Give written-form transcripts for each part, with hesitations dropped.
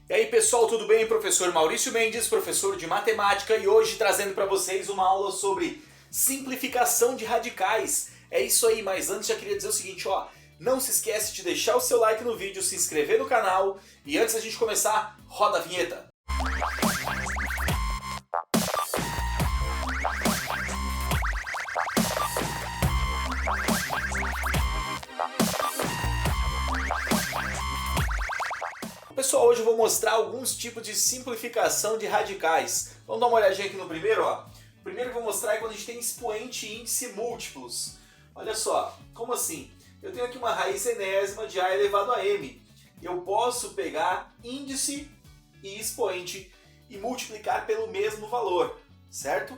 E aí pessoal, tudo bem? Professor Maurício Mendes, professor de matemática, e hoje trazendo para vocês uma aula sobre simplificação de radicais. É isso aí, mas antes já queria dizer o seguinte, ó, não se esquece de deixar o seu like no vídeo, se inscrever no canal e antes da gente começar, roda a vinheta. Pessoal, hoje eu vou mostrar alguns tipos de simplificação de radicais. Vamos dar uma olhadinha aqui no primeiro, ó. O primeiro que eu vou mostrar é quando a gente tem expoente e índice múltiplos. Olha só, como assim? Eu tenho aqui uma raiz enésima de a elevado a m. Eu posso pegar índice e expoente e multiplicar pelo mesmo valor, certo?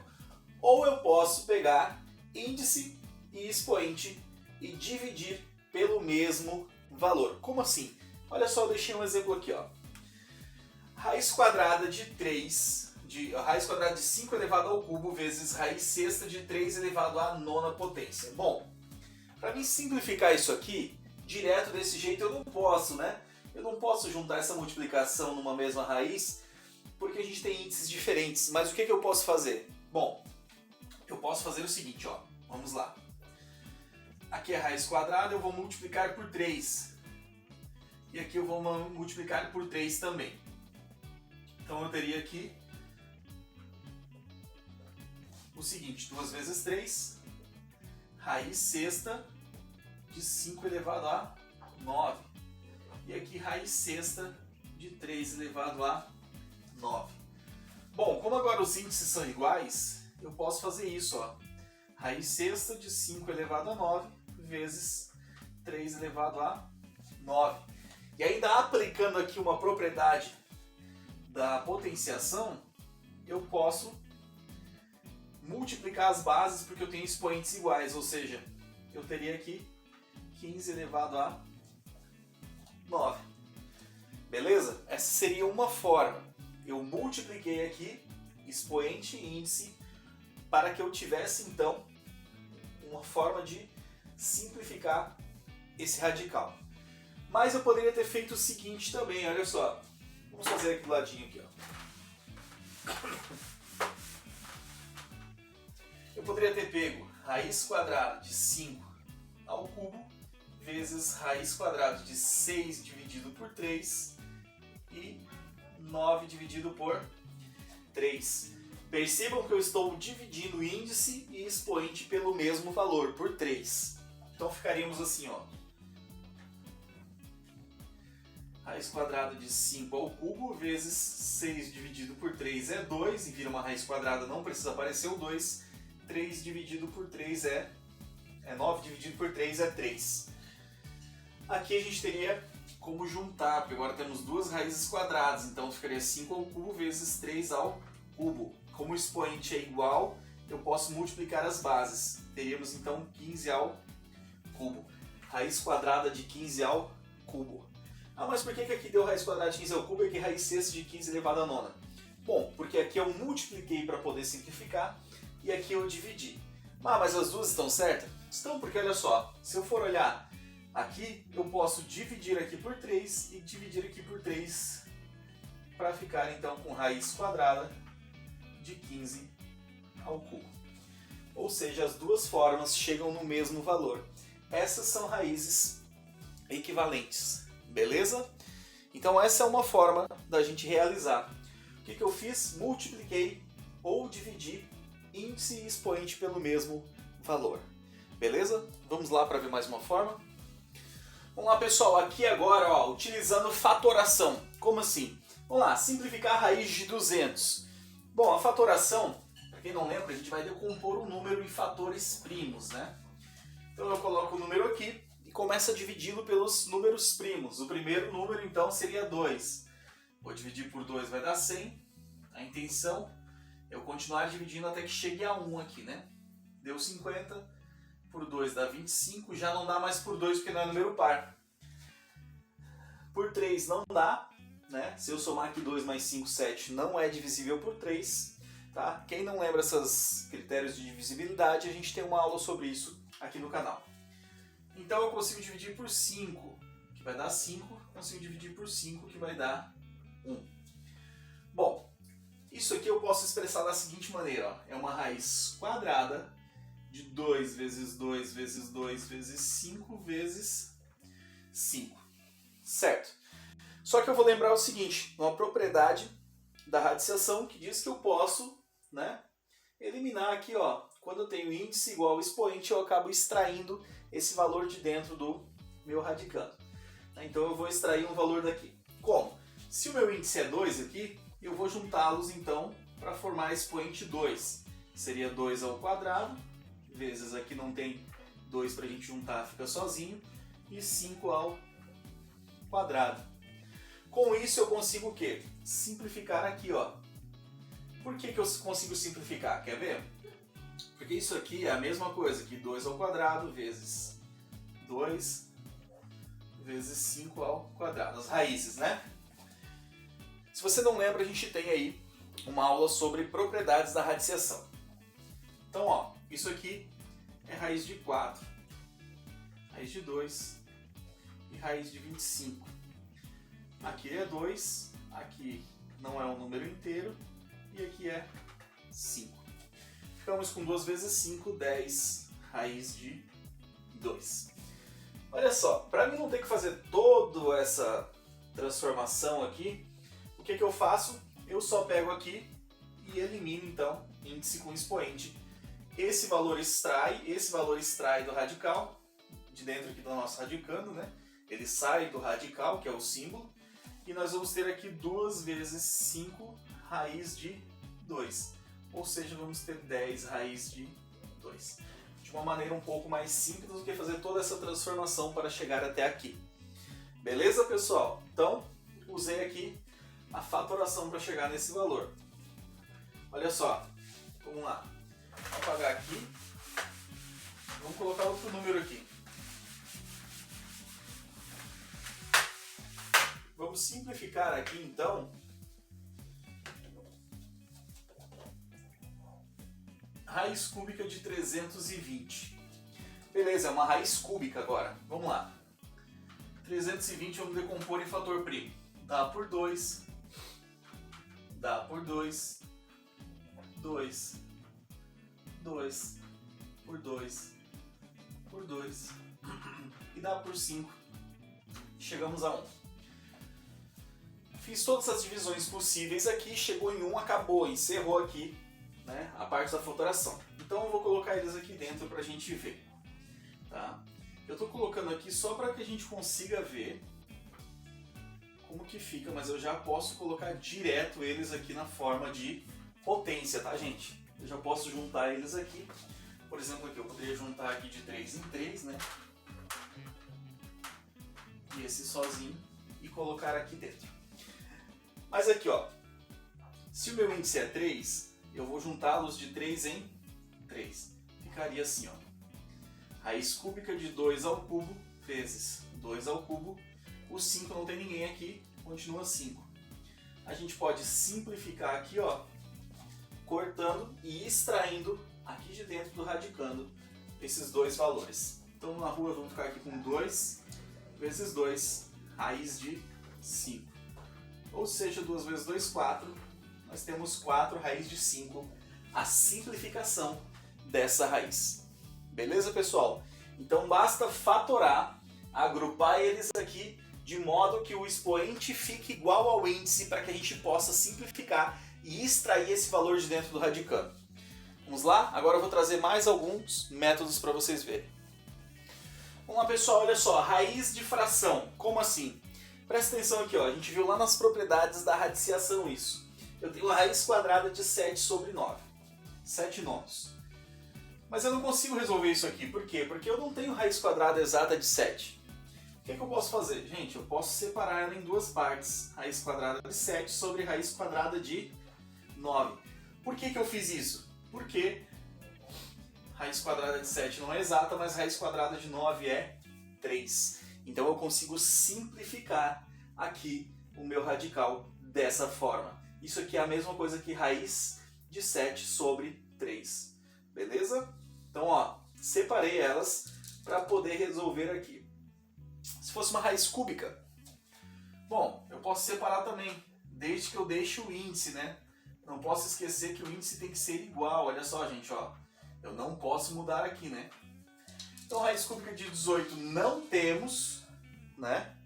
Ou eu posso pegar índice e expoente e dividir pelo mesmo valor. Como assim? Olha só, eu deixei um exemplo aqui, ó. Raiz quadrada de 5 elevado ao cubo vezes raiz sexta de 3 elevado à nona potência. Bom, para mim simplificar isso aqui, direto desse jeito eu não posso, né? Eu não posso juntar essa multiplicação numa mesma raiz, porque a gente tem índices diferentes. Mas o que eu posso fazer? Bom, eu posso fazer o seguinte, ó. Vamos lá. Aqui é a raiz quadrada, eu vou multiplicar por 3. E aqui eu vou multiplicar por 3 também. Então eu teria aqui o seguinte, 2 vezes 3, raiz sexta de 5 elevado a 9. E aqui raiz sexta de 3 elevado a 9. Bom, como agora os índices são iguais, eu posso fazer isso, ó. Raiz sexta de 5 elevado a 9 vezes 3 elevado a 9. E ainda aplicando aqui uma propriedade da potenciação, eu posso multiplicar as bases porque eu tenho expoentes iguais, ou seja, eu teria aqui 15 elevado a 9. Beleza? Essa seria uma forma. Eu multipliquei aqui expoente e índice para que eu tivesse então uma forma de simplificar esse radical. Mas eu poderia ter feito o seguinte também, olha só. Vamos fazer aqui do ladinho aqui, ó. Eu poderia ter pego raiz quadrada de 5 ao cubo vezes raiz quadrada de 6 dividido por 3 e 9 dividido por 3. Percebam que eu estou dividindo índice e expoente pelo mesmo valor, por 3. Então ficaríamos assim, ó. Raiz quadrada de 5 ao cubo vezes 6 dividido por 3 é 2, e vira uma raiz quadrada, não precisa aparecer o 2. 3 dividido por 3 é 9 dividido por 3 é 3. Aqui a gente teria como juntar, porque agora temos duas raízes quadradas, então ficaria 5 ao cubo vezes 3 ao cubo. Como o expoente é igual, eu posso multiplicar as bases. Teríamos então 15 ao cubo. Raiz quadrada de 15 ao cubo. Ah, mas por que aqui deu raiz quadrada de 15 ao cubo e aqui raiz sexta de 15 elevado a nona? Bom, porque aqui eu multipliquei para poder simplificar e aqui eu dividi. Ah, mas as duas estão certas? Estão, porque olha só, se eu for olhar aqui, eu posso dividir aqui por 3 e dividir aqui por 3 para ficar então com raiz quadrada de 15 ao cubo. Ou seja, as duas formas chegam no mesmo valor. Essas são raízes equivalentes. Beleza? Então essa é uma forma da gente realizar. O que eu fiz? Multipliquei ou dividi índice e expoente pelo mesmo valor. Beleza? Vamos lá para ver mais uma forma. Vamos lá, pessoal. Aqui agora, ó, utilizando fatoração. Como assim? Vamos lá, simplificar a raiz de 200. Bom, a fatoração, para quem não lembra, a gente vai decompor o número em fatores primos, né? Então eu coloco o número aqui e começo a dividi-lo pelos números primos. O primeiro número, então, seria 2. Vou dividir por 2, vai dar 100. A intenção é eu continuar dividindo até que chegue a 1 aqui, né? Deu 50, por 2 dá 25, já não dá mais por 2 porque não é número par. Por 3 não dá, né? Se eu somar aqui 2 mais 5, 7, não é divisível por 3. Tá? Quem não lembra esses critérios de divisibilidade, a gente tem uma aula sobre isso aqui no canal. Então eu consigo dividir por 5, que vai dar 5. Consigo dividir por 5, que vai dar 1. Bom, isso aqui eu posso expressar da seguinte maneira, ó. É uma raiz quadrada de 2 vezes 2 vezes 2 vezes 5 vezes 5. Certo? Só que eu vou lembrar o seguinte, uma propriedade da radiciação que diz que eu posso, né, eliminar aqui, ó, quando eu tenho índice igual ao expoente, eu acabo extraindo esse valor de dentro do meu radicando. Então eu vou extrair um valor daqui. Como? Se o meu índice é 2 aqui, eu vou juntá-los então para formar expoente 2. Seria 2 ao quadrado, vezes aqui não tem 2 para a gente juntar, fica sozinho, e 5 ao quadrado. Com isso eu consigo o quê? Simplificar aqui, ó. Por que eu consigo simplificar? Quer ver? Porque isso aqui é a mesma coisa que 2 ao quadrado vezes 2 vezes 5 ao quadrado. As raízes, né? Se você não lembra, a gente tem aí uma aula sobre propriedades da radiciação. Então, ó, isso aqui é raiz de 4, raiz de 2 e raiz de 25. Aqui é 2, aqui não é um número inteiro e aqui é 5. Ficamos com 2 vezes 5, 10 raiz de 2. Olha só, para mim não ter que fazer toda essa transformação aqui, o que eu faço? Eu só pego aqui e elimino então índice com expoente. Esse valor extrai do radical, de dentro aqui do nosso radicando, né? Ele sai do radical, que é o símbolo, e nós vamos ter aqui 2 vezes 5 raiz de 2. Ou seja, vamos ter 10 raiz de 2. De uma maneira um pouco mais simples do que fazer toda essa transformação para chegar até aqui. Beleza, pessoal? Então, usei aqui a fatoração para chegar nesse valor. Olha só, vamos lá. Vou apagar aqui. Vamos colocar outro número aqui. Vamos simplificar aqui então. Raiz cúbica de 320. Beleza, é uma raiz cúbica agora. Vamos lá. 320 vamos decompor em fator primo. Dá por 2. Dá por 2. 2. 2. Por 2. Por 2. E dá por 5. Chegamos a 1. Fiz todas as divisões possíveis aqui, chegou em 1, acabou, encerrou aqui, né, a parte da fatoração. Então eu vou colocar eles aqui dentro para a gente ver. Tá? Eu estou colocando aqui só para que a gente consiga ver como que fica, mas eu já posso colocar direto eles aqui na forma de potência, tá, gente? Eu já posso juntar eles aqui. Por exemplo, aqui eu poderia juntar aqui de 3 em 3, né? E esse sozinho e colocar aqui dentro. Mas aqui, ó, se o meu índice é 3, eu vou juntá-los de 3 em 3. Ficaria assim, ó. Raiz cúbica de 2 ao cubo vezes 2 ao cubo. O 5 não tem ninguém aqui, continua 5. A gente pode simplificar aqui, ó, cortando e extraindo aqui de dentro do radicando esses dois valores. Então na rua vamos ficar aqui com 2 vezes 2, raiz de 5. Ou seja, 2 vezes 2, 4. Nós temos 4 raiz de 5, a simplificação dessa raiz. Beleza, pessoal? Então basta fatorar, agrupar eles aqui de modo que o expoente fique igual ao índice para que a gente possa simplificar e extrair esse valor de dentro do radicando. Vamos lá? Agora eu vou trazer mais alguns métodos para vocês verem. Vamos lá, pessoal, olha só, raiz de fração. Como assim? Presta atenção aqui, ó. A gente viu lá nas propriedades da radiciação isso. Eu tenho a raiz quadrada de 7 sobre 9. 7 nonos. Mas eu não consigo resolver isso aqui. Por quê? Porque eu não tenho raiz quadrada exata de 7. O que eu posso fazer? Gente, eu posso separar ela em duas partes. Raiz quadrada de 7 sobre raiz quadrada de 9. Por que eu fiz isso? Porque raiz quadrada de 7 não é exata, mas raiz quadrada de 9 é 3. Então eu consigo simplificar aqui o meu radical dessa forma. Isso aqui é a mesma coisa que raiz de 7 sobre 3. Beleza? Então, ó, separei elas para poder resolver aqui. Se fosse uma raiz cúbica, bom, eu posso separar também desde que eu deixe o índice, né? Não posso esquecer que o índice tem que ser igual. Olha só, gente, ó. Eu não posso mudar aqui, né? Então, raiz cúbica de 18 não temos, né?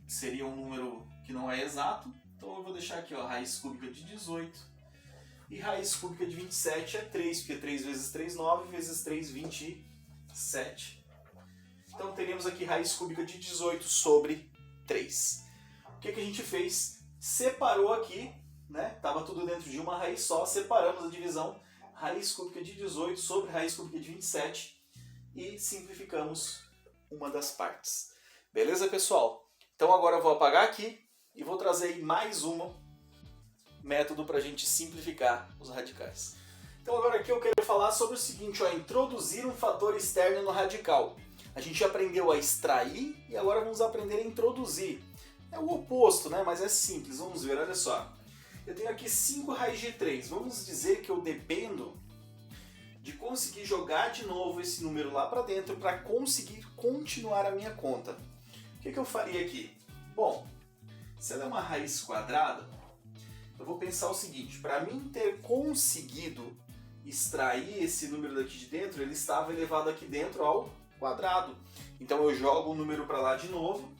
Seria um número que não é exato. Então, eu vou deixar aqui, ó, raiz cúbica de 18. E raiz cúbica de 27 é 3, porque 3 vezes 3, 9, vezes 3, 27. Então, teríamos aqui raiz cúbica de 18 sobre 3. O que a gente fez? Separou aqui, né? Estava tudo dentro de uma raiz só, separamos a divisão raiz cúbica de 18 sobre raiz cúbica de 27 e simplificamos uma das partes. Beleza, pessoal? Então agora eu vou apagar aqui e vou trazer aí mais um método para a gente simplificar os radicais. Então agora aqui eu quero falar sobre o seguinte, ó, introduzir um fator externo no radical. A gente aprendeu a extrair e agora vamos aprender a introduzir. É o oposto, né? Mas é simples, vamos ver, olha só. Eu tenho aqui 5 raiz de 3. Vamos dizer que eu dependo de conseguir jogar de novo esse número lá para dentro para conseguir continuar a minha conta. O que eu faria aqui? Bom, se ela é uma raiz quadrada, eu vou pensar o seguinte, para mim ter conseguido extrair esse número daqui de dentro, ele estava elevado aqui dentro ao quadrado. Então eu jogo o número para lá de novo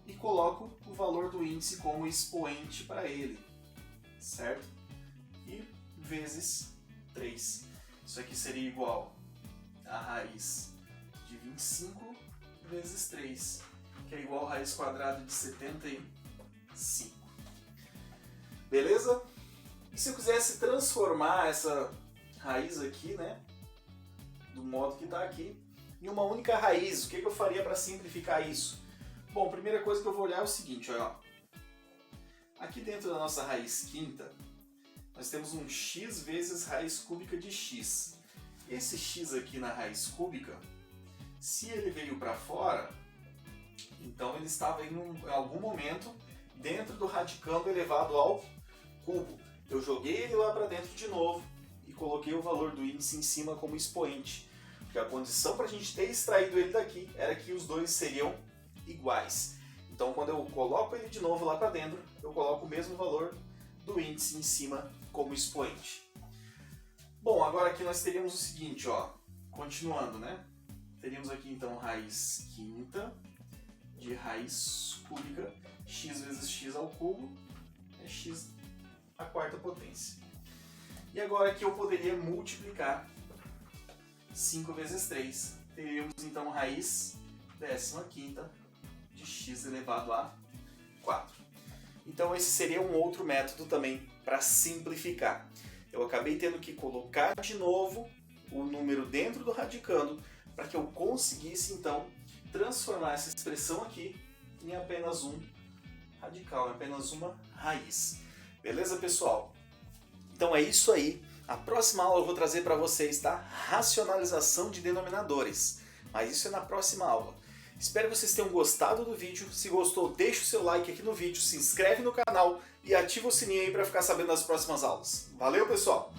e coloco o valor do índice como expoente para ele, certo? E vezes 3. Isso aqui seria igual a raiz de 25 vezes 3, que é igual a raiz quadrada de 75. Beleza? E se eu quisesse transformar essa raiz aqui, né, do modo que está aqui, em uma única raiz, o que eu faria para simplificar isso? Bom, a primeira coisa que eu vou olhar é o seguinte, olha, ó. Aqui dentro da nossa raiz quinta, nós temos um x vezes raiz cúbica de x. Esse x aqui na raiz cúbica, se ele veio para fora, então ele estava em algum momento dentro do radicando elevado ao cubo. Eu joguei ele lá para dentro de novo e coloquei o valor do índice em cima como expoente. Porque a condição para a gente ter extraído ele daqui era que os dois seriam iguais. Então quando eu coloco ele de novo lá para dentro, eu coloco o mesmo valor do índice em cima como expoente. Bom, agora aqui nós teríamos o seguinte, ó, continuando, né? Teríamos aqui então raiz quinta de raiz cúbica, x vezes x ao cubo, é x à quarta potência. E agora aqui eu poderia multiplicar 5 vezes 3. Teríamos então raiz 15ª de x elevado a 4. Então esse seria um outro método também para simplificar. Eu acabei tendo que colocar de novo o número dentro do radicando para que eu conseguisse então transformar essa expressão aqui em apenas um radical, em apenas uma raiz. Beleza, pessoal? Então é isso aí. A próxima aula eu vou trazer para vocês, tá? Racionalização de denominadores. Mas isso é na próxima aula. Espero que vocês tenham gostado do vídeo. Se gostou, deixa o seu like aqui no vídeo, se inscreve no canal e ativa o sininho aí para ficar sabendo das próximas aulas. Valeu, pessoal!